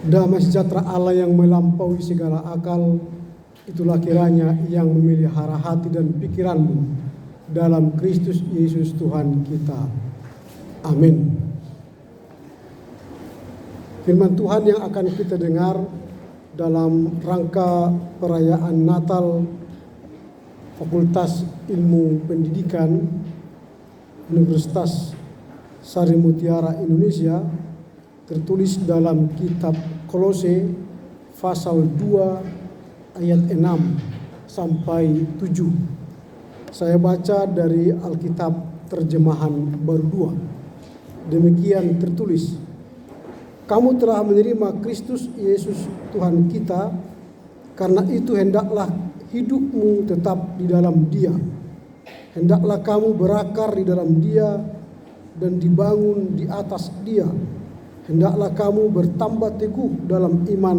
Damai sejahtera Allah yang melampaui segala akal, itulah kiranya yang memelihara hati dan pikiranmu dalam Kristus Yesus Tuhan kita. Amin. Firman Tuhan yang akan kita dengar dalam rangka perayaan Natal Fakultas Ilmu Pendidikan Universitas Sari Mutiara Indonesia tertulis dalam kitab Kolose pasal 2 ayat 6 sampai 7. Saya baca dari Alkitab terjemahan baru 2. Demikian tertulis, kamu telah menerima Kristus Yesus Tuhan kita, karena itu hendaklah hidupmu tetap di dalam Dia. Hendaklah kamu berakar di dalam Dia dan dibangun di atas Dia. Hendaklah kamu bertambah teguh dalam iman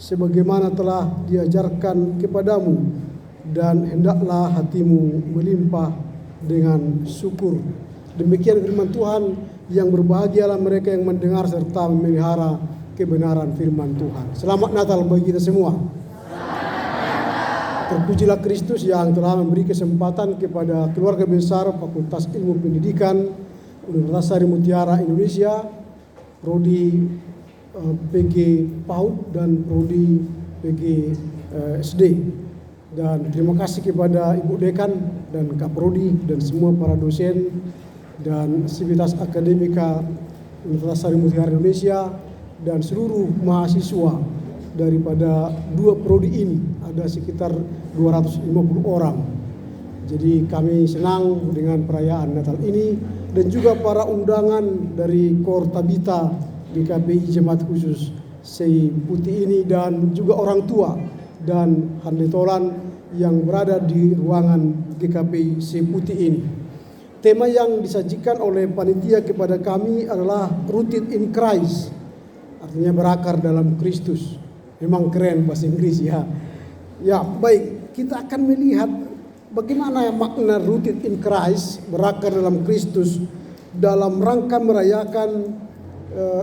sebagaimana telah diajarkan kepadamu, dan hendaklah hatimu melimpah dengan syukur. Demikian firman Tuhan, yang berbahagialah mereka yang mendengar serta memelihara kebenaran firman Tuhan. Selamat Natal bagi kita semua. Terpujilah Kristus yang telah memberi kesempatan kepada keluarga besar Fakultas Ilmu Pendidikan Universitas Sari Mutiara Indonesia, Prodi PG PAUD dan Prodi PG SD. Dan terima kasih kepada Ibu Dekan dan Kak Prodi dan semua para dosen dan sivitas akademika Universitas Sari Mutiara Indonesia dan seluruh mahasiswa daripada dua prodi ini. Ada sekitar 250 orang. Jadi kami senang dengan perayaan Natal ini, dan juga para undangan dari Kor Tabita GKPI Jemaat Khusus Sei Putih ini, dan juga orang tua dan handetolan yang berada di ruangan GKPI Sei Putih ini. Tema yang disajikan oleh panitia kepada kami adalah Rooted in Christ, artinya berakar dalam Kristus. Memang keren bahasa Inggris ya. Ya, baik, kita akan melihat bagaimana makna rooted in Christ, berakar dalam Kristus, dalam rangka merayakan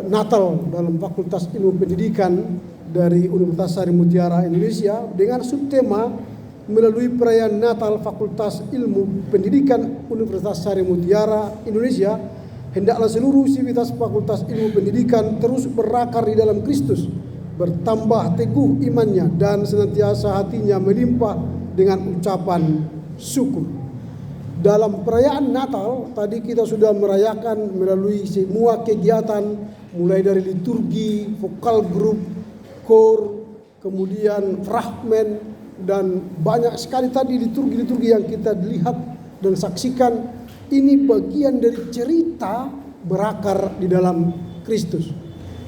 Natal dalam Fakultas Ilmu Pendidikan dari Universitas Sari Mutiara Indonesia, dengan subtema melalui perayaan Natal Fakultas Ilmu Pendidikan Universitas Sari Mutiara Indonesia, hendaklah seluruh sivitas Fakultas Ilmu Pendidikan terus berakar di dalam Kristus, bertambah teguh imannya, dan senantiasa hatinya melimpah dengan ucapan syukur. Dalam perayaan Natal tadi kita sudah merayakan melalui semua kegiatan, mulai dari liturgi, vokal grup, kor, kemudian fragmen, dan banyak sekali tadi liturgi-liturgi yang kita lihat dan saksikan. Ini bagian dari cerita berakar di dalam Kristus.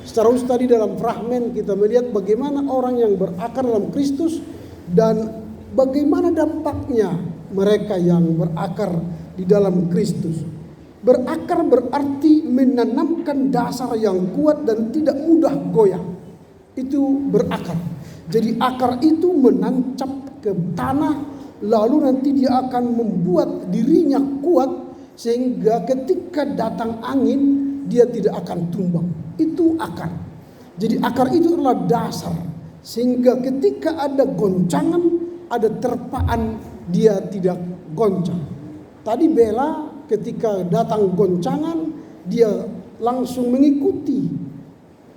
Secara khusus tadi dalam fragmen kita melihat bagaimana orang yang berakar dalam Kristus dan bagaimana dampaknya mereka yang berakar di dalam Kristus. Berakar berarti menanamkan dasar yang kuat dan tidak mudah goyah. Itu berakar. Jadi akar itu menancap ke tanah, lalu nanti dia akan membuat dirinya kuat sehingga ketika datang angin dia tidak akan tumbang. Itu akar. Jadi akar itu adalah dasar, sehingga ketika ada goncangan, ada terpaan, dia tidak goncang. Tadi Bella ketika datang goncangan, dia langsung mengikuti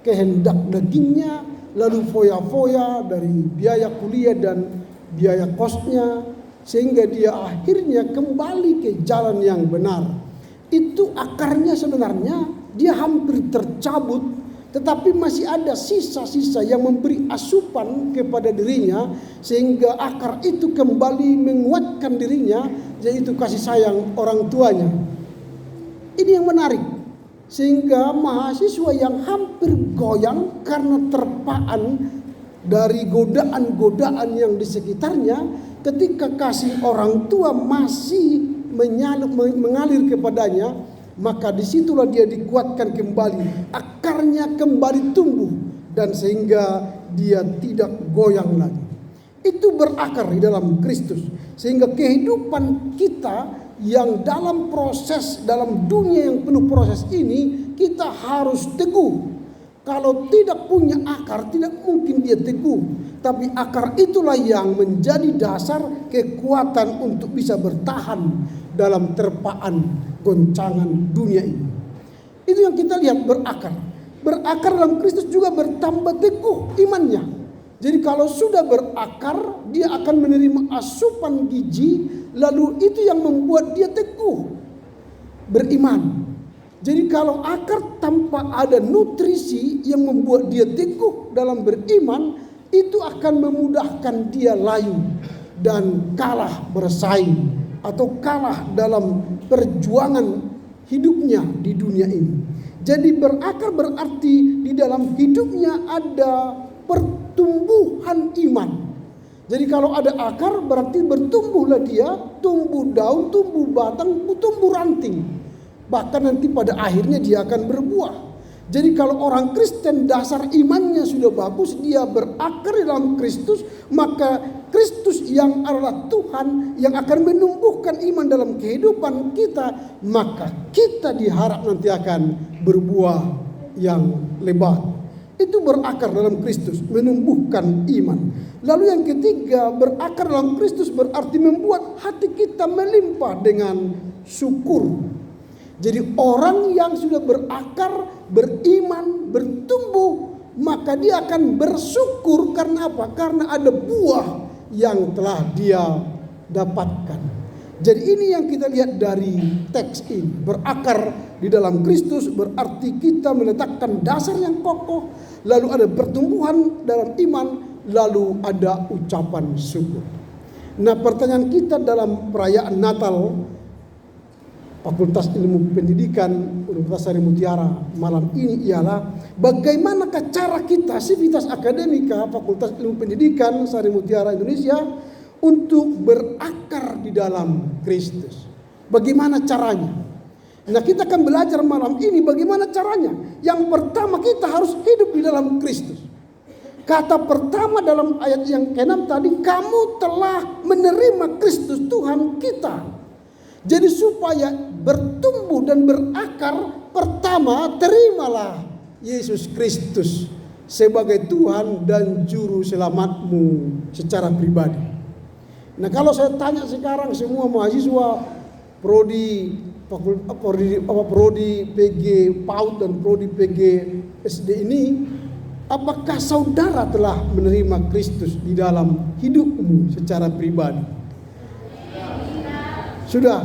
kehendak dagingnya, lalu foya-foya dari biaya kuliah dan biaya kosnya, sehingga dia akhirnya kembali ke jalan yang benar. Itu akarnya sebenarnya dia hampir tercabut, tetapi masih ada sisa-sisa yang memberi asupan kepada dirinya, sehingga akar itu kembali menguatkan dirinya, yaitu kasih sayang orang tuanya. Ini yang menarik, sehingga mahasiswa yang hampir goyang karena terpaan dari godaan-godaan yang di sekitarnya, ketika kasih orang tua masih mengalir kepadanya, maka disitulah dia dikuatkan kembali, akarnya kembali tumbuh, dan sehingga dia tidak goyang lagi. Itu berakar di dalam Kristus, sehingga kehidupan kita yang dalam proses, dalam dunia yang penuh proses ini, kita harus teguh Kalau tidak punya akar, tidak mungkin dia teguh. Tapi akar itulah yang menjadi dasar kekuatan untuk bisa bertahan dalam terpaan goncangan dunia ini. Itu yang kita lihat, berakar. Berakar dalam Kristus juga bertambah teguh imannya. Jadi kalau sudah berakar, dia akan menerima asupan gizi, lalu itu yang membuat dia teguh beriman. Jadi kalau akar tanpa ada nutrisi yang membuat dia teguh dalam beriman, itu akan memudahkan dia layu dan kalah bersaing atau kalah dalam perjuangan hidupnya di dunia ini. Jadi berakar berarti di dalam hidupnya ada pertumbuhan iman. Jadi kalau ada akar berarti bertumbuhlah dia, tumbuh daun, tumbuh batang, tumbuh ranting. Bahkan nanti pada akhirnya dia akan berbuah. Jadi kalau orang Kristen dasar imannya sudah bagus, dia berakar di dalam Kristus, maka Kristus yang adalah Tuhan yang akan menumbuhkan iman dalam kehidupan kita, maka kita diharap nanti akan berbuah yang lebat. Itu berakar dalam Kristus, menumbuhkan iman. Lalu yang ketiga, berakar dalam Kristus berarti membuat hati kita melimpah dengan syukur. Jadi orang yang sudah berakar, beriman, bertumbuh, maka dia akan bersyukur. Karena apa? Karena ada buah yang telah dia dapatkan. Jadi ini yang kita lihat dari teks ini. Berakar di dalam Kristus berarti kita meletakkan dasar yang kokoh, lalu ada pertumbuhan dalam iman, lalu ada ucapan syukur. Nah, pertanyaan kita dalam perayaan Natal Fakultas Ilmu Pendidikan Universitas Sari Mutiara malam ini ialah bagaimanakah cara kita Sivitas Akademika Fakultas Ilmu Pendidikan Sari Mutiara Indonesia untuk berakar di dalam Kristus. Bagaimana caranya? Nah, kita akan belajar malam ini bagaimana caranya. Yang pertama, kita harus hidup di dalam Kristus. Kata pertama dalam ayat yang ke-6 tadi, kamu telah menerima Kristus Tuhan kita. Jadi supaya bertumbuh dan berakar, pertama terimalah Yesus Kristus sebagai Tuhan dan Juru Selamatmu secara pribadi. Nah, kalau saya tanya sekarang semua mahasiswa prodi PG PAUD dan prodi PG SD ini, apakah saudara telah menerima Kristus di dalam hidupmu secara pribadi? Sudah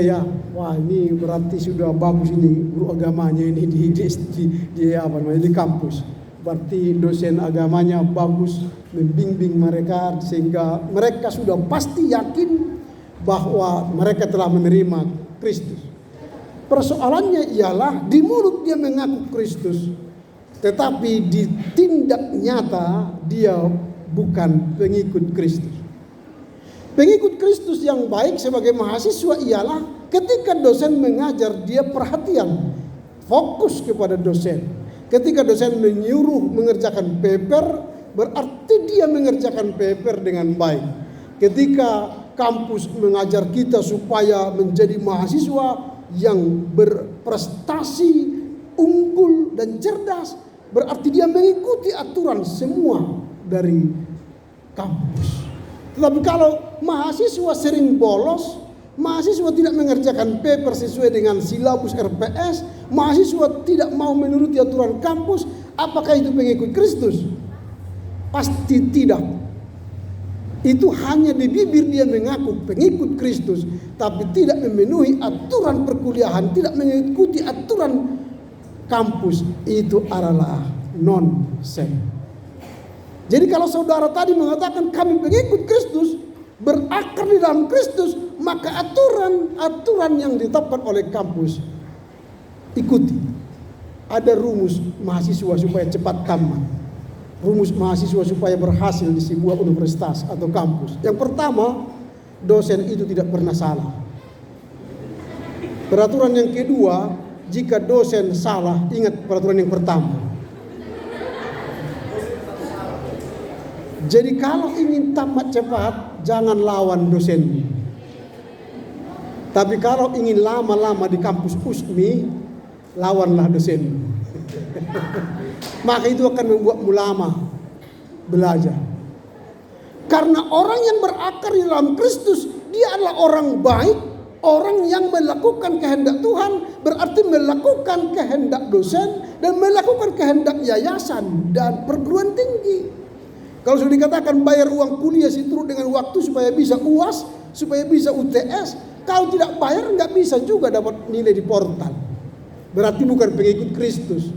ya. Wah, ini berarti sudah bagus ini guru agamanya ini di kampus. Berarti dosen agamanya bagus membimbing mereka sehingga mereka sudah pasti yakin bahwa mereka telah menerima Kristus. Persoalannya ialah di mulut dia mengaku Kristus, tetapi di tindak nyata dia bukan pengikut Kristus. Pengikut Kristus yang baik sebagai mahasiswa ialah ketika dosen mengajar dia perhatian, fokus kepada dosen. Ketika dosen menyuruh mengerjakan paper, berarti dia mengerjakan paper dengan baik. Ketika kampus mengajar kita supaya menjadi mahasiswa yang berprestasi, unggul dan cerdas, berarti dia mengikuti aturan semua dari kampus. Tetapi kalau mahasiswa sering bolos, mahasiswa tidak mengerjakan paper sesuai dengan silabus RPS, mahasiswa tidak mau menuruti aturan kampus, apakah itu pengikut Kristus? Pasti tidak. Itu hanya di bibir dia mengaku pengikut Kristus, tapi tidak memenuhi aturan perkuliahan, tidak mengikuti aturan kampus. Itu adalah nonsense. Jadi kalau saudara tadi mengatakan kami pengikut Kristus, berakar di dalam Kristus, maka aturan-aturan yang ditetapkan oleh kampus ikuti. Ada rumus mahasiswa supaya cepat tamat, rumus mahasiswa supaya berhasil di sebuah universitas atau kampus. Yang pertama, dosen itu tidak pernah salah. Peraturan yang kedua, jika dosen salah, ingat peraturan yang pertama. Jadi kalau ingin tamat cepat, jangan lawan dosen. Tapi kalau ingin lama-lama di kampus USMI, lawanlah dosen. Maka itu akan membuatmu lama belajar. Karena orang yang berakar di dalam Kristus, dia adalah orang baik, orang yang melakukan kehendak Tuhan, berarti melakukan kehendak dosen dan melakukan kehendak yayasan dan perguruan tinggi. Kalau sudah dikatakan bayar uang kuliah seturut dengan waktu supaya bisa UAS, supaya bisa UTS, kalau tidak bayar nggak bisa juga dapat nilai di portal. Berarti bukan pengikut Kristus.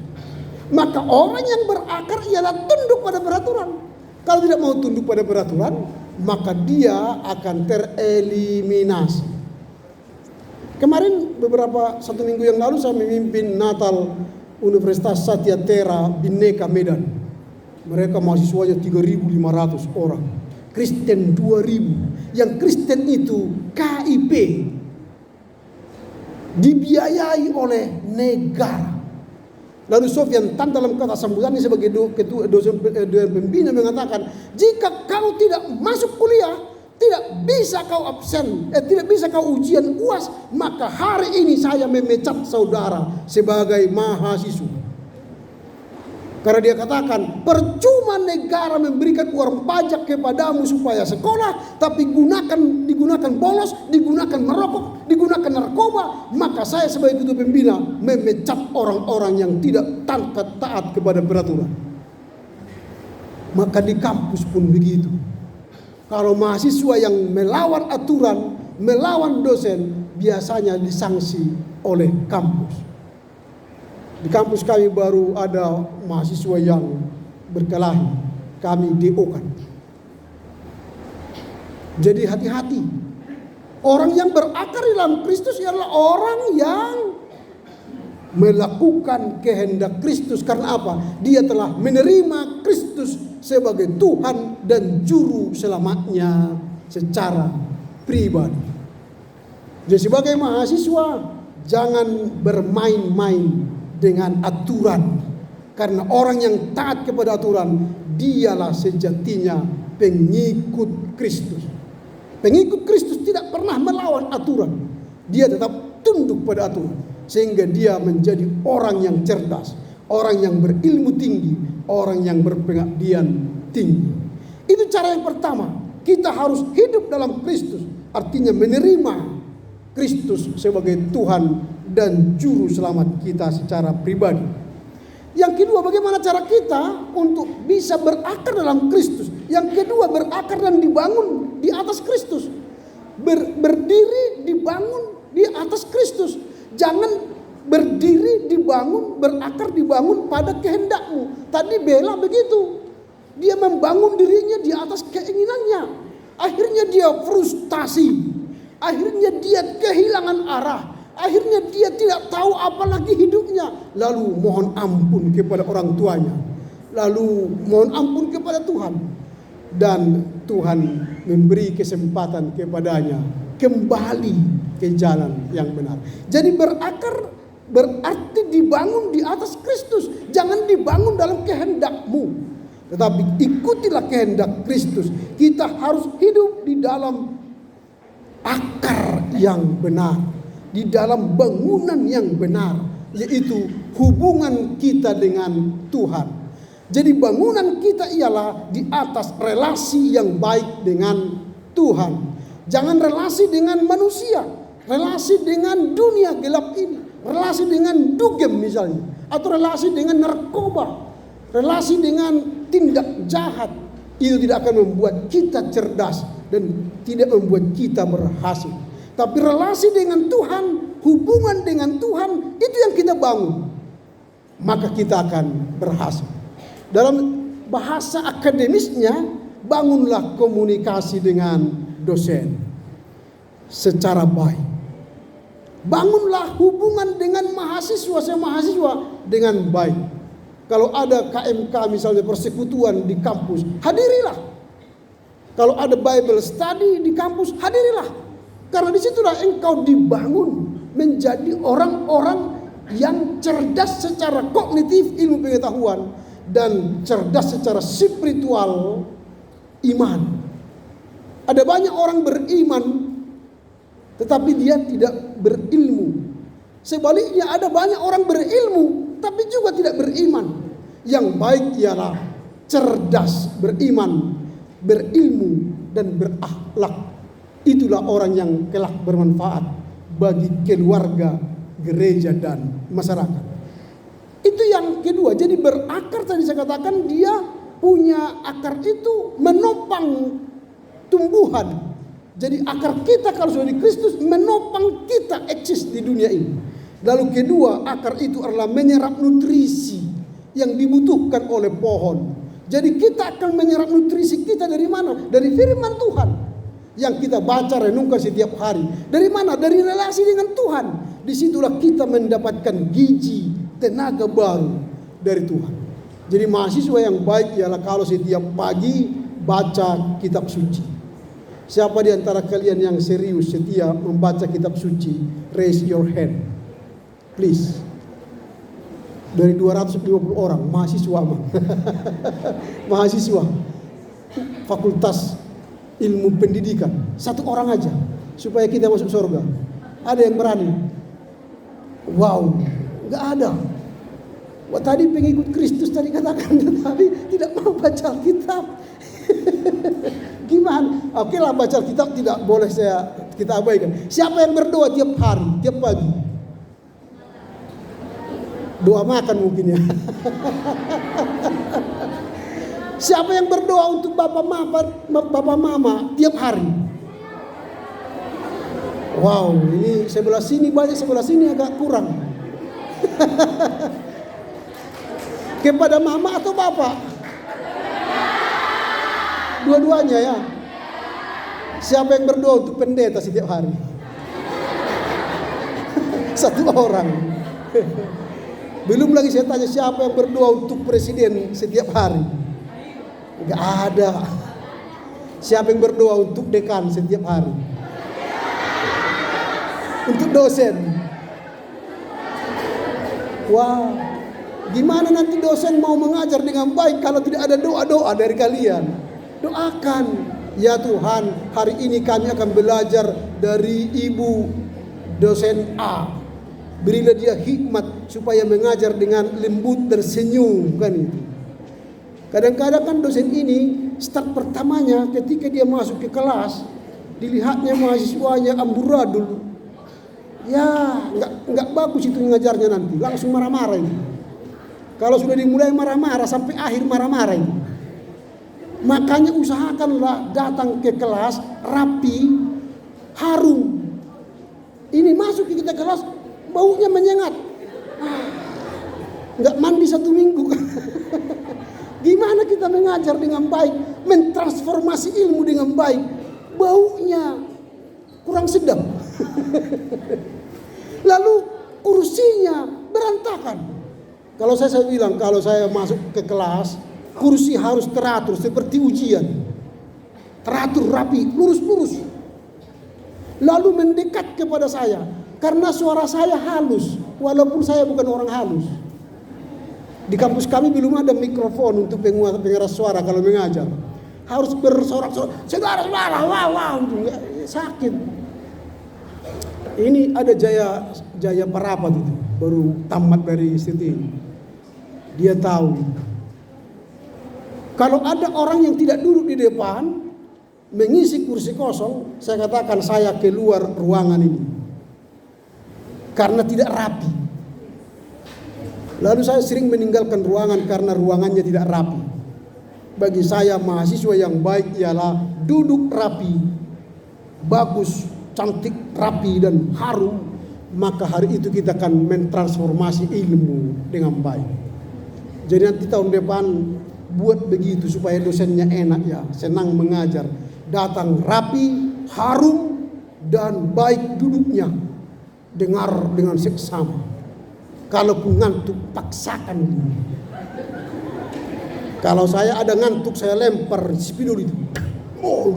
Maka orang yang berakar ialah tunduk pada peraturan. Kalau tidak mau tunduk pada peraturan, maka dia akan tereliminasi. Kemarin satu minggu yang lalu saya memimpin Natal Universitas Satya Tera Bhinneka Medan. Mereka mahasiswanya 3.500 orang. Kristen 2.000. Yang Kristen itu KIP. Dibiayai oleh negara. Lalu Sofyan Tan dalam kata sambutannya sebagai ketua dosen pembina mengatakan, jika kau tidak masuk kuliah, tidak bisa kau absen, tidak bisa kau ujian UAS, maka hari ini saya memecat saudara sebagai mahasiswa. Karena dia katakan, percuma negara memberikan uang pajak kepadamu supaya sekolah, tapi digunakan bolos, digunakan merokok, digunakan narkoba. Maka saya sebagai ketua pembina memecat orang-orang yang tidak taat kepada peraturan. Maka di kampus pun begitu. Kalau mahasiswa yang melawan aturan, melawan dosen, biasanya disanksi oleh kampus. Di kampus kami baru ada mahasiswa yang berkelahi, kami DO-kan. Jadi hati-hati. Orang yang berakar di dalam Kristus adalah orang yang melakukan kehendak Kristus. Karena apa? Dia telah menerima Kristus sebagai Tuhan dan Juru Selamatnya secara pribadi. Jadi sebagai mahasiswa, jangan bermain-main dengan aturan. Karena orang yang taat kepada aturan, dialah sejatinya pengikut Kristus. Pengikut Kristus tidak pernah melawan aturan. Dia tetap tunduk pada aturan. Sehingga dia menjadi orang yang cerdas, orang yang berilmu tinggi, orang yang berpengabdian tinggi. Itu cara yang pertama. Kita harus hidup dalam Kristus. Artinya menerima Kristus sebagai Tuhan dan Juru Selamat kita secara pribadi. Yang kedua, bagaimana cara kita untuk bisa berakar dalam Kristus. Yang kedua, berakar dan dibangun di atas Kristus. Berdiri, dibangun di atas Kristus. Jangan berdiri, dibangun, berakar, dibangun pada kehendakmu. Tadi Bella begitu. Dia membangun dirinya di atas keinginannya. Akhirnya dia frustasi. Akhirnya dia kehilangan arah. Akhirnya dia tidak tahu apa lagi hidupnya. Lalu mohon ampun kepada orang tuanya. Lalu mohon ampun kepada Tuhan. Dan Tuhan memberi kesempatan kepadanya kembali ke jalan yang benar. Jadi berakar berarti dibangun di atas Kristus. Jangan dibangun dalam kehendakmu. Tetapi ikutilah kehendak Kristus. Kita harus hidup di dalam akar yang benar. Di dalam bangunan yang benar, yaitu hubungan kita dengan Tuhan. Jadi bangunan kita ialah di atas relasi yang baik dengan Tuhan. Jangan relasi dengan manusia, relasi dengan dunia gelap ini, relasi dengan dugem misalnya, atau relasi dengan narkoba, relasi dengan tindak jahat. Itu tidak akan membuat kita cerdas dan tidak membuat kita berhasil. Tapi relasi dengan Tuhan, hubungan dengan Tuhan, itu yang kita bangun. Maka kita akan berhasil. Dalam bahasa akademisnya, bangunlah komunikasi dengan dosen secara baik. Bangunlah hubungan dengan mahasiswa dengan baik. Kalau ada KMK misalnya persekutuan di kampus, hadirilah. Kalau ada Bible study di kampus, hadirilah. Karena disitulah engkau dibangun menjadi orang-orang yang cerdas secara kognitif ilmu pengetahuan dan cerdas secara spiritual iman. Ada banyak orang beriman tetapi dia tidak berilmu. Sebaliknya ada banyak orang berilmu tapi juga tidak beriman. Yang baik ialah cerdas, beriman, berilmu, dan berakhlak. Itulah orang yang kelak bermanfaat bagi keluarga, gereja, dan masyarakat. Itu yang kedua. Jadi berakar tadi saya katakan, dia punya akar itu menopang tumbuhan. Jadi akar kita kalau sudah di Kristus menopang kita eksis di dunia ini. Lalu kedua, akar itu adalah menyerap nutrisi yang dibutuhkan oleh pohon. Jadi kita akan menyerap nutrisi kita dari mana? Dari firman Tuhan yang kita baca renungkan setiap hari. Dari mana? Dari relasi dengan Tuhan. Disitulah kita mendapatkan gizi, tenaga baru dari Tuhan. Jadi mahasiswa yang baik ialah kalau setiap pagi baca kitab suci. Siapa di antara kalian yang serius setia membaca kitab suci? Raise your hand, please. Dari 250 orang mahasiswa mahasiswa Fakultas Ilmu Pendidikan, satu orang aja supaya kita masuk surga. Ada yang berani? Wow, nggak ada. Wah, tadi pengikut Kristus tadi katakan, tetapi tidak mau baca Alkitab. Gimana? Oke lah, baca Alkitab tidak boleh kita abaikan. Siapa yang berdoa tiap hari, tiap pagi? Doa makan mungkin ya. Siapa yang berdoa untuk bapak mama tiap hari? Wow, ini sebelah sini banyak, sebelah sini agak kurang. Kepada mama atau bapak? Dua-duanya ya. Siapa yang berdoa untuk pendeta setiap hari? Satu orang. Belum lagi saya tanya siapa yang berdoa untuk presiden setiap hari? Enggak ada. Siapa yang berdoa untuk dekan setiap hari? Untuk dosen? Wah, gimana nanti dosen mau mengajar dengan baik kalau tidak ada doa-doa dari kalian? Doakan, ya Tuhan, hari ini kami akan belajar dari ibu dosen A. Berilah dia hikmat supaya mengajar dengan lembut dan senyum, kan itu. Kadang-kadang kan dosen ini start pertamanya ketika dia masuk ke kelas, dilihatnya mahasiswanya amburadul. Ya, enggak bagus itu ngajarnya nanti, langsung marah-marah ini. Kalau sudah dimulai marah-marah sampai akhir marah-marah ini. Makanya usahakanlah datang ke kelas rapi, harum. Ini masuk ke kita kelas baunya menyengat. Enggak mandi 1 minggu. Gimana kita mengajar dengan baik, mentransformasi ilmu dengan baik, baunya kurang sedap. Lalu kursinya berantakan. Kalau saya bilang, kalau saya masuk ke kelas, kursi harus teratur seperti ujian. Teratur, rapi, lurus-lurus. Lalu mendekat kepada saya. Karena suara saya halus, walaupun saya bukan orang halus. Di kampus kami belum ada mikrofon untuk pengeras suara kalau mengajar. Harus bersorak-sorak, saudara-saudara, wow, sakit. Ini ada Jaya Parapat itu, baru tamat dari STT. Dia tahu. Kalau ada orang yang tidak duduk di depan, mengisi kursi kosong, saya katakan saya keluar ruangan ini. Karena tidak rapi. Lalu saya sering meninggalkan ruangan karena ruangannya tidak rapi. Bagi saya mahasiswa yang baik ialah duduk rapi, bagus, cantik, rapi dan harum. Maka hari itu kita akan mentransformasi ilmu dengan baik. Jadi nanti tahun depan buat begitu supaya dosennya enak ya, senang mengajar. Datang rapi, harum dan baik duduknya. Dengar dengan seksama. Kalau pun ngantuk paksakan. Kalau saya ada ngantuk saya lempar spidol itu. Oh,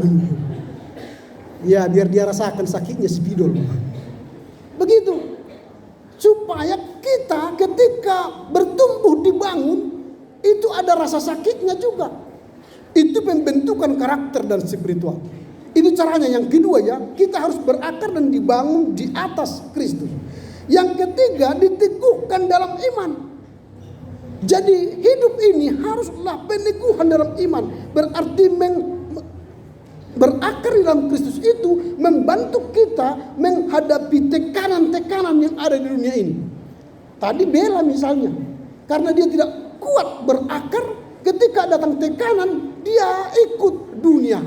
ya biar dia rasakan sakitnya spidol. Begitu. Supaya kita ketika bertumbuh dibangun itu ada rasa sakitnya juga. Itu pembentukan karakter dan spiritual. Itu caranya. Yang kedua ya, kita harus berakar dan dibangun di atas Kristus. Yang ketiga, diteguhkan dalam iman. Jadi hidup ini haruslah peneguhan dalam iman. Berarti berakar di dalam Kristus itu membantu kita menghadapi tekanan-tekanan yang ada di dunia ini. Tadi Bella misalnya, karena dia tidak kuat berakar, ketika datang tekanan dia ikut dunia.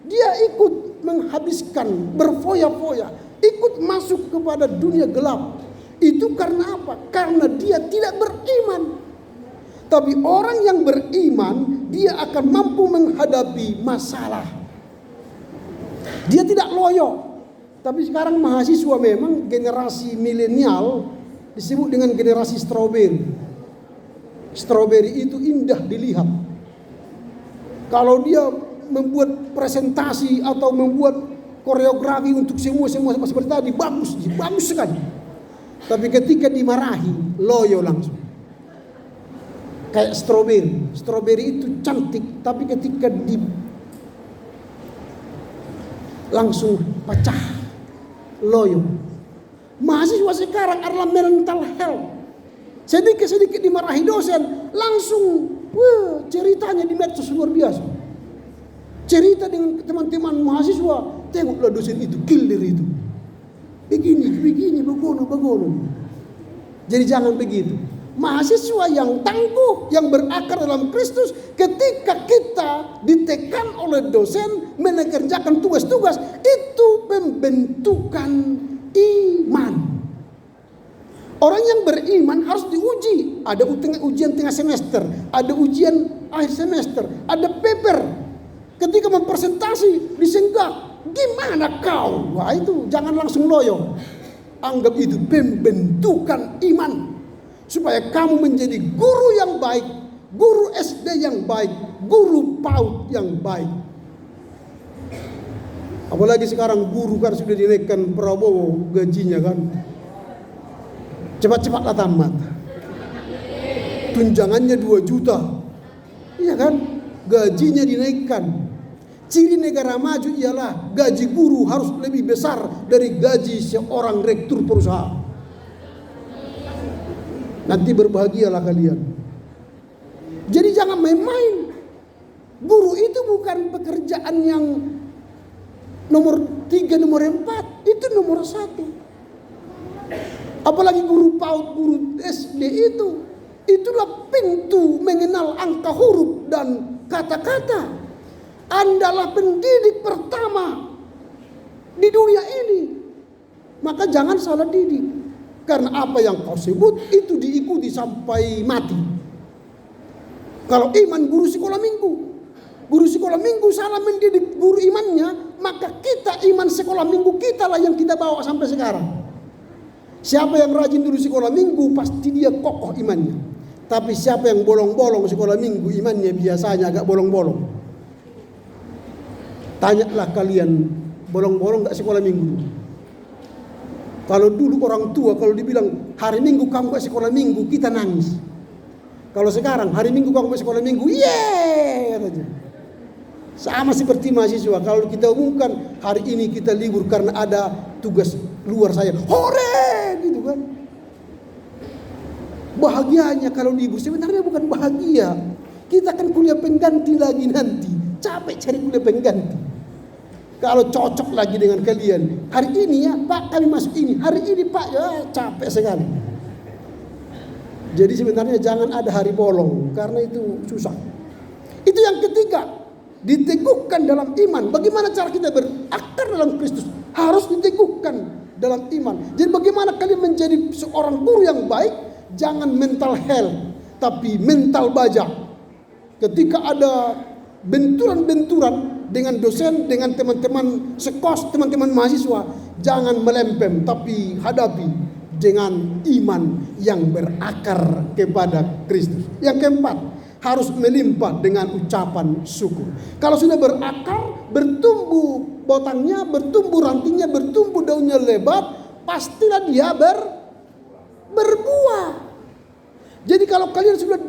Dia ikut menghabiskan, berfoya-foya, ikut masuk kepada dunia gelap. Itu karena apa? Karena dia tidak beriman. Tapi orang yang beriman, dia akan mampu menghadapi masalah. Dia tidak loyo. Tapi sekarang mahasiswa memang generasi milenial disebut dengan generasi strawberry. Strawberry itu indah dilihat. Kalau dia membuat presentasi atau membuat koreografi untuk semua seperti tadi, bagus sekali. Tapi ketika dimarahi, loyo langsung. Kayak strawberry. Strawberry itu cantik, tapi ketika langsung pecah, loyo. Mahasiswa sekarang adalah mental health. Sedikit-sedikit dimarahi dosen, langsung ceritanya di medsos luar biasa. Cerita dengan teman-teman mahasiswa, tengoklah dosen itu, killer itu. Begini, begono. Jadi jangan begitu. Mahasiswa yang tangguh, yang berakar dalam Kristus, ketika kita ditekan oleh dosen mengerjakan tugas-tugas, itu pembentukan iman. Orang yang beriman harus diuji. Ada ujian tengah semester, ada ujian akhir semester, ada paper. Ketika mempresentasi disenggak, gimana kau? Wah, itu jangan langsung loyo. Anggap itu pembentukan iman. Supaya kamu menjadi guru yang baik, guru SD yang baik, guru PAUD yang baik. Apalagi sekarang guru kan sudah dinaikkan Prabowo gajinya kan. Cepat-cepatlah tamat. Tunjangannya 2 juta. Iya kan? Gajinya dinaikkan. Ciri negara maju ialah gaji guru harus lebih besar dari gaji seorang rektur perusahaan. Nanti berbahagialah kalian. Jadi jangan main-main. Guru itu bukan pekerjaan yang nomor 3, nomor 4. Itu nomor 1. Apalagi guru PAUD, guru SD itu. Itulah pintu mengenal angka huruf dan kata-kata. Andalah pendidik pertama di dunia ini. Maka jangan salah didik. Karena apa yang kau sebut itu diikuti sampai mati. Kalau iman guru sekolah minggu, guru sekolah minggu salah mendidik guru imannya, maka kita iman sekolah minggu kita lah yang kita bawa sampai sekarang. Siapa yang rajin dulu sekolah minggu pasti dia kokoh imannya. Tapi siapa yang bolong-bolong sekolah minggu imannya biasanya agak bolong-bolong. Tanyalah kalian, bolong-bolong gak sekolah minggu? Kalau dulu orang tua kalau dibilang hari minggu kamu gak sekolah minggu, kita nangis. Kalau sekarang hari minggu kamu gak sekolah minggu, yeay katanya. Sama seperti mahasiswa, kalau kita umumkan hari ini kita libur karena ada tugas luar saya, hore gitu kan. Bahagianya kalau libur, sebenarnya bukan bahagia. Kita kan kuliah pengganti lagi nanti, capek cari kuliah pengganti. Kalau cocok lagi dengan kalian, hari ini ya Pak kami masuk ini, hari ini Pak ya capek sekali. Jadi sebenarnya jangan ada hari bolong, karena itu susah. Itu yang ketiga, diteguhkan dalam iman. Bagaimana cara kita berakar dalam Kristus? Harus diteguhkan dalam iman. Jadi bagaimana kalian menjadi seorang guru yang baik? Jangan mental health, tapi mental baja. Ketika ada benturan-benturan dengan dosen, dengan teman-teman sekos, teman-teman mahasiswa, jangan melempem, tapi hadapi dengan iman yang berakar kepada Kristus. Yang keempat, harus melimpah dengan ucapan syukur. Kalau sudah berakar, bertumbuh batangnya, bertumbuh rantingnya, bertumbuh daunnya lebat, pastilah dia berbuah. Jadi kalau kalian sudah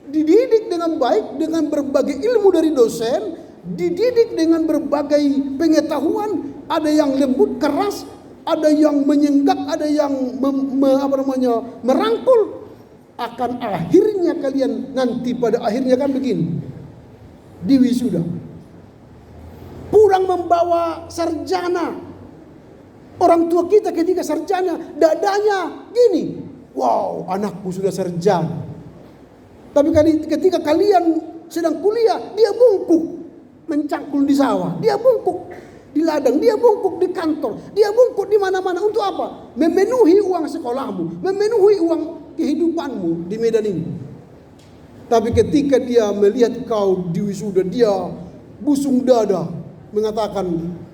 dididik dengan baik, dengan berbagai ilmu dari dosen, dididik dengan berbagai pengetahuan, ada yang lembut keras, ada yang menyenggak, ada yang merangkul, akan akhirnya kalian nanti pada akhirnya kan begini. Di wisuda. Pulang membawa sarjana. Orang tua kita ketika sarjana, dadanya gini. Wow, anakku sudah sarjana. Tapi ketika kalian sedang kuliah, dia bungkuk. Mencangkul di sawah. Dia bungkuk di ladang. Dia bungkuk di kantor. Dia bungkuk di mana-mana. Untuk apa? Memenuhi uang sekolahmu. Memenuhi uang kehidupanmu di Medan ini. Tapi ketika dia melihat kau di wisuda, dia busung dada. Mengatakan,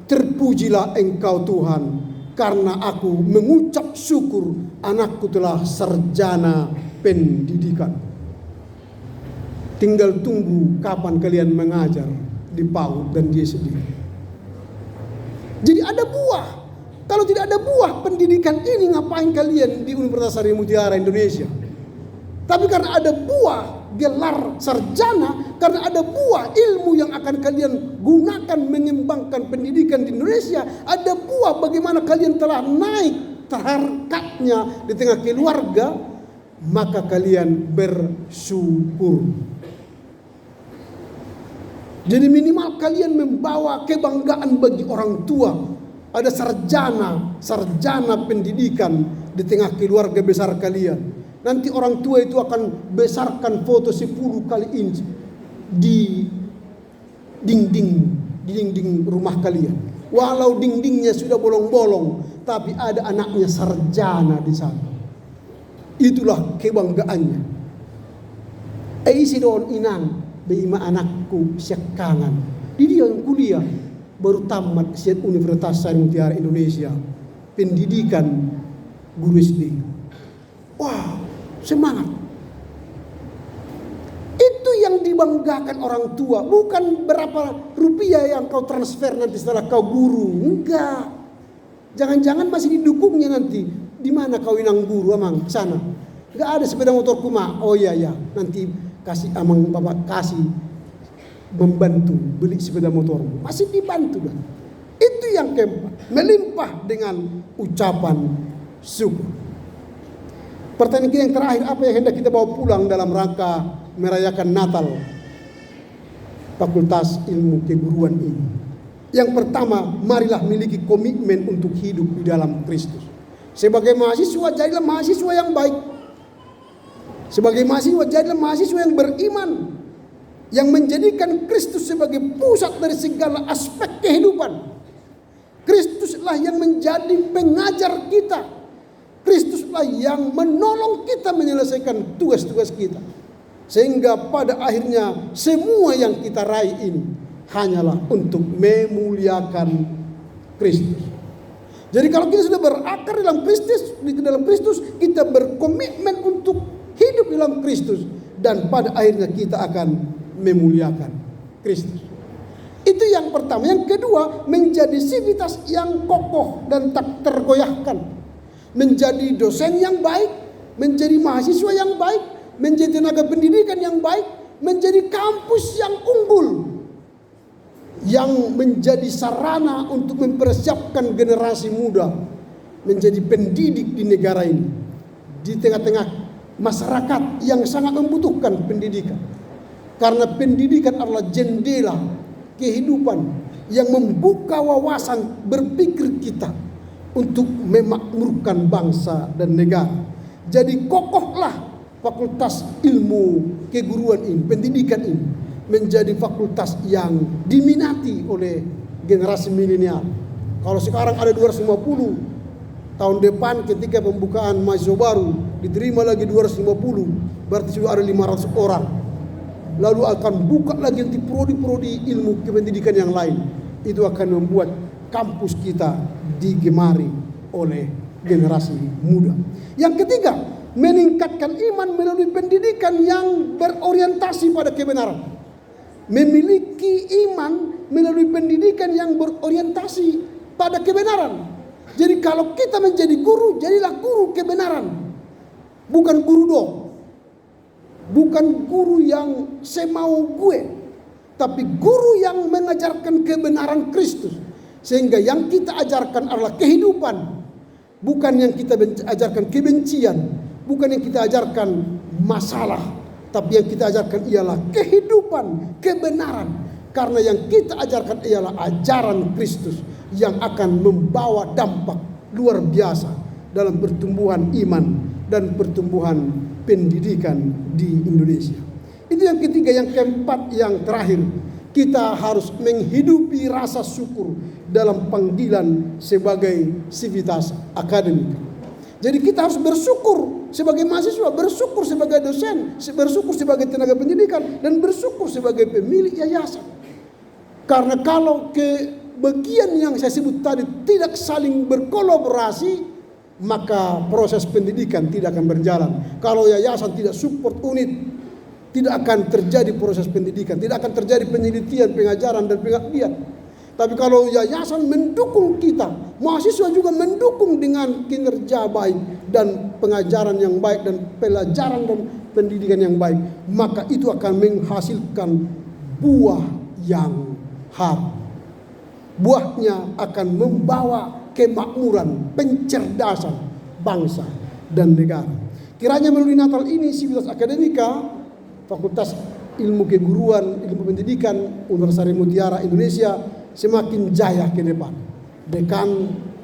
terpujilah engkau Tuhan. Karena aku mengucap syukur anakku telah sarjana pendidikan. Tinggal tunggu kapan kalian mengajar di PAUD dan di SD. Jadi ada buah. Kalau tidak ada buah pendidikan ini, ngapain kalian di Universitas Harimau Mutiara Indonesia? Tapi karena ada buah gelar sarjana, karena ada buah ilmu yang akan kalian gunakan mengembangkan pendidikan di Indonesia, ada buah bagaimana kalian telah naik harkatnya di tengah keluarga, maka kalian bersyukur. Jadi minimal kalian membawa kebanggaan bagi orang tua. Ada sarjana pendidikan di tengah keluarga besar kalian. Nanti orang tua itu akan besarkan foto 10 kali inch di dinding rumah kalian. Walau dindingnya sudah bolong-bolong, tapi ada anaknya sarjana di sana. Itulah kebanggaannya. Isi doon inang, beima anakku siakangan. Dia yang kuliah baru tamat siat Universitas Harimau Mutiara Indonesia, pendidikan guru SD. Wah, semangat. Itu yang dibanggakan orang tua, bukan berapa rupiah yang kau transfer nanti setelah kau guru. Enggak. Jangan-jangan masih didukungnya nanti. Di mana kau inang guru amang sana? Enggak ada sepeda motorku mah. Oh iya ya, nanti kasih amang bapak kasih membantu beli sepeda motormu. Masih dibantu dah. Itu yang keempat, melimpah dengan ucapan syukur. Pertanyaan kita yang terakhir, apa yang hendak kita bawa pulang dalam rangka merayakan Natal Fakultas Ilmu Keguruan ini? Yang pertama, marilah miliki komitmen untuk hidup di dalam Kristus. Sebagai mahasiswa, jadilah mahasiswa yang baik. Sebagai mahasiswa, jadilah mahasiswa yang beriman, yang menjadikan Kristus sebagai pusat dari segala aspek kehidupan. Kristuslah yang menjadi pengajar kita. Kristuslah yang menolong kita menyelesaikan tugas-tugas kita. Sehingga pada akhirnya semua yang kita raih ini hanyalah untuk memuliakan Kristus. Jadi kalau kita sudah berakar dalam Kristus, kita berkomitmen untuk hidup dalam Kristus, dan pada akhirnya kita akan memuliakan Kristus. Itu yang pertama. Yang kedua, menjadi sivitas yang kokoh dan tak tergoyahkan. Menjadi dosen yang baik, menjadi mahasiswa yang baik, menjadi tenaga pendidikan yang baik, menjadi kampus yang unggul, yang menjadi sarana untuk mempersiapkan generasi muda menjadi pendidik di negara ini, di tengah-tengah masyarakat yang sangat membutuhkan pendidikan. Karena pendidikan adalah jendela kehidupan yang membuka wawasan berpikir kita untuk memakmurkan bangsa dan negara. Jadi kokohlah Fakultas Ilmu Keguruan ini, pendidikan ini menjadi fakultas yang diminati oleh generasi milenial. Kalau sekarang ada 250, tahun depan ketika pembukaan mahasiswa baru diterima lagi 250, berarti sudah ada 500 orang. Lalu akan buka lagi nanti prodi-prodi ilmu kependidikan yang lain. Itu akan membuat kampus kita digemari oleh generasi muda. Yang ketiga, meningkatkan iman melalui pendidikan yang berorientasi pada kebenaran. Memiliki iman melalui pendidikan yang berorientasi pada kebenaran. Jadi kalau kita menjadi guru, jadilah guru kebenaran. Bukan guru dong. Bukan guru yang semau gue, tapi guru yang mengajarkan kebenaran Kristus. Sehingga yang kita ajarkan adalah kehidupan, bukan yang kita ajarkan kebencian, bukan yang kita ajarkan masalah, tapi yang kita ajarkan ialah kehidupan, kebenaran. Karena yang kita ajarkan ialah ajaran Kristus yang akan membawa dampak luar biasa dalam pertumbuhan iman dan pertumbuhan pendidikan di Indonesia. Itu yang ketiga. Yang keempat, yang terakhir, kita harus menghidupi rasa syukur dalam panggilan sebagai sivitas akademik. Jadi kita harus bersyukur sebagai mahasiswa, bersyukur sebagai dosen, bersyukur sebagai tenaga pendidikan, dan bersyukur sebagai pemilik yayasan. Karena kalau bagian yang saya sebut tadi tidak saling berkolaborasi, maka proses pendidikan tidak akan berjalan. Kalau yayasan tidak support unit, tidak akan terjadi proses pendidikan, tidak akan terjadi penelitian, pengajaran, dan pengabdian. Tapi kalau yayasan mendukung kita, mahasiswa juga mendukung dengan kinerja baik dan pengajaran yang baik dan pelajaran dan pendidikan yang baik, maka itu akan menghasilkan buah yang harum. Buahnya akan membawa kemakmuran, pencerdasan bangsa dan negara. Kiranya melalui Natal ini Sivitas Akademika, Fakultas Ilmu Keguruan, Ilmu Pendidikan Universitas Mutiara Indonesia semakin jaya ke depan. Dekan,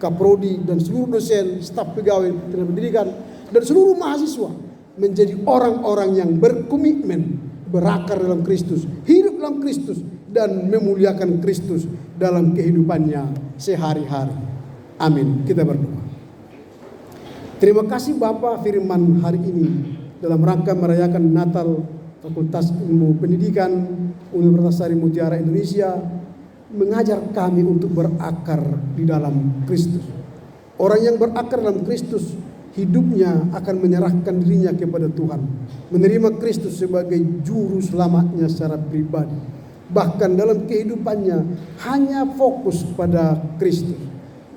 Kaprodi, dan seluruh dosen, staf pegawai tenaga pendidikan, dan seluruh mahasiswa menjadi orang-orang yang berkomitmen, berakar dalam Kristus, hidup dalam Kristus, dan memuliakan Kristus dalam kehidupannya sehari-hari. Amin. Kita berdoa. Terima kasih Bapak firman hari ini dalam rangka merayakan Natal Fakultas Ilmu Pendidikan Universitas Sari Mutiara Indonesia, mengajar kami untuk berakar di dalam Kristus. Orang yang berakar dalam Kristus, hidupnya akan menyerahkan dirinya kepada Tuhan, menerima Kristus sebagai juru selamatnya secara pribadi. Bahkan dalam kehidupannya hanya fokus pada Kristus.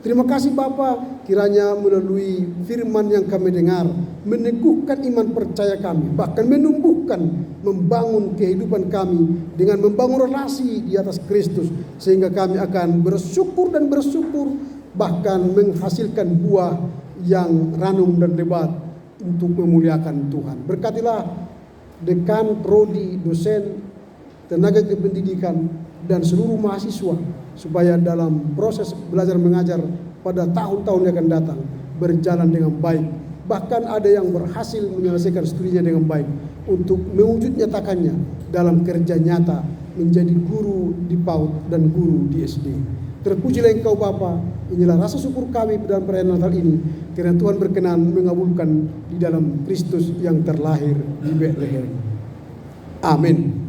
Terima kasih Bapa, kiranya melalui firman yang kami dengar meneguhkan iman percaya kami, bahkan menumbuhkan, membangun kehidupan kami dengan membangun relasi di atas Kristus, sehingga kami akan bersyukur dan bersyukur, bahkan menghasilkan buah yang ranum dan lebat untuk memuliakan Tuhan. Berkatilah dekan, prodi, dosen, tenaga kependidikan, dan seluruh mahasiswa, supaya dalam proses belajar mengajar pada tahun-tahun yang akan datang berjalan dengan baik. Bahkan ada yang berhasil menyelesaikan studinya dengan baik untuk mewujud nyatakannya dalam kerja nyata menjadi guru di PAUD dan guru di SD. Terpujilah Engkau Bapa. Inilah rasa syukur kami dalam perayaan Natal ini, karena Tuhan berkenan mengabulkan di dalam Kristus yang terlahir di Betlehem. Amin.